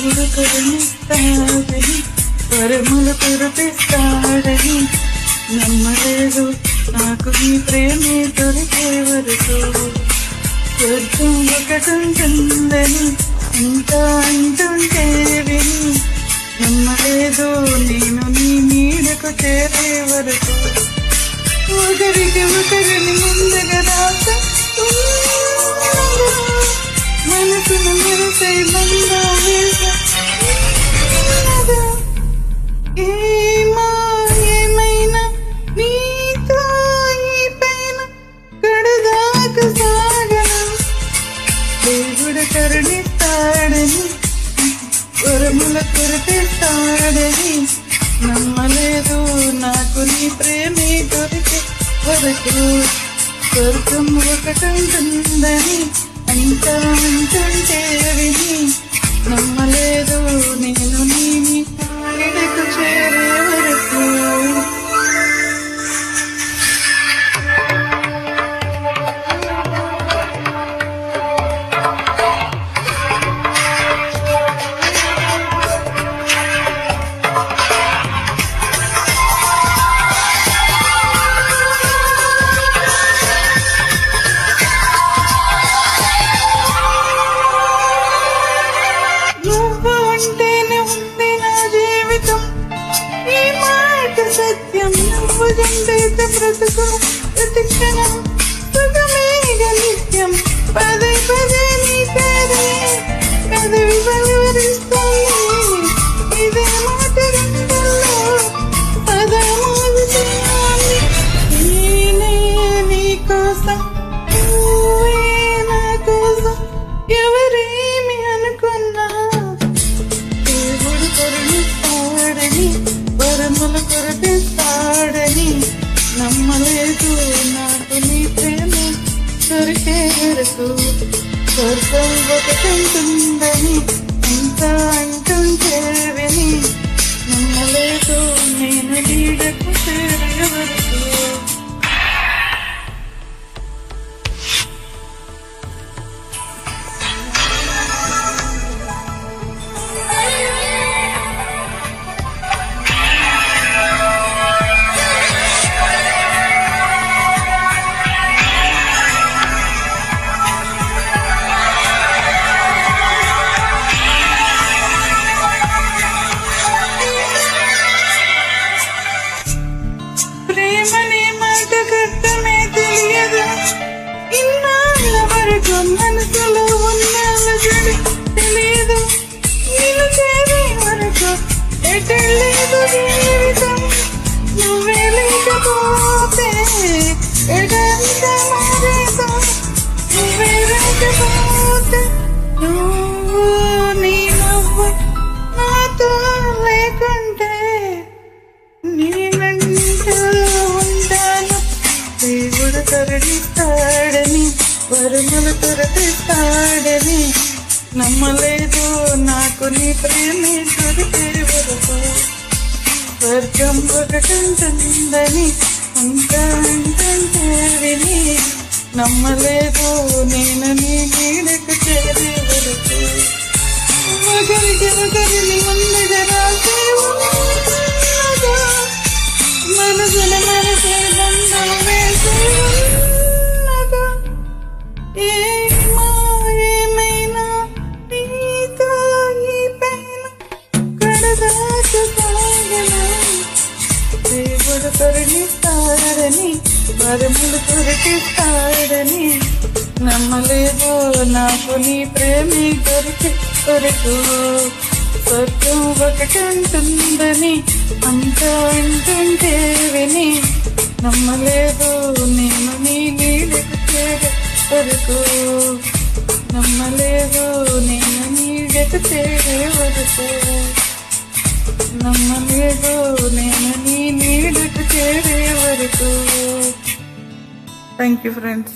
దేవుడు కరుణిస్తాడని వరములు కురిపిస్తాడని నమ్మలేదు నాకు నీ ప్రేమే దొరికే వరకు స్వర్గం ఒకటుంటుందని ఇంకా అంటుంటే విని నమ్మలేదు నేను నీ నీడకు చేరే వరకు ఒకరికి ఒకరిని ముందుగా రాక మనసును మెరిసే బంధం ఏమైనా నీతో ఈ పైన కడదాక సాగను దేవుడు కరుణిస్తాడని వరముల కురిపిస్తాడని నమ్మలేదు నాకు నీ ప్రేమే దొరికే వరకు స్వర్గం ఒకటుంటుందని అంతా అంటుంటే విని నమ్మలేదు నేను నీ నీడకు చేరే వరకు బ్రతుకు ప్రతిక్షణం సుఖమేగ నిత్యం పదే పదే నీ పేరే పెదవి బలవరిస్తుంది ఇదే మాట గంటల్లో సదా మోగుతున్నాను నేనే నీ కోసం నువ్వే నా కోసం ఎవరేమి అనుకున్నా దేవుడు కరుణిస్తాడని వరములు కురిపిస్తాడని నమ్మలేదు నాకు నీ ప్రేమ దొరికే వరకు స్వర్గం ఒకటుంటుందని ఇంకా అంటుంటే విని నమ్మలేదు నేను నీడకు చేరే వరకు మనసులో ఉన్న అలజడి తెలియదు నేను చేరే వరకు ఎటలేదు జీవితం నువ్వే లేకపోతే ఎడంతా మారేదో నువ్వే లేకపోతే నువ్వు నీ నవ్వు నాతో లేకుంటే నేనంటూ ఉంటాను దేవుడు కరుణిస్తాడని వరములు కురిపిస్తాడని నమ్మలేదు నాకు నీ ప్రేమే దొరికే వరకు స్వర్గం ఒకటుంటుందని ఇంకా అంటుంటే విని నమ్మలేదు నేను నీ నీడకు చేరే వరకు ఒకరికి ఒకరిని ముందుగా రాసే మనసుల మనసే బంధం వేసే ఏమైనా నీతో ఈ పైన కడదాక సాగను దేవుడు కరుణిస్తాడని వరములు కురిపిస్తాడని నమ్మలేదు నాకు నీ ప్రేమే దొరికే వరకు స్వర్గం ఒకటుంటుందని అంతా అంటుంటే విని నమ్మలేదు నేను నీ నీడకు చేరే వరకు నమ్మలేదు నేను నీడకు చేరే వరకు నమ్మలేదు నేను నీ నీడకు చేరే వరకు థ్యాంక్ యూ ఫ్రెండ్స్.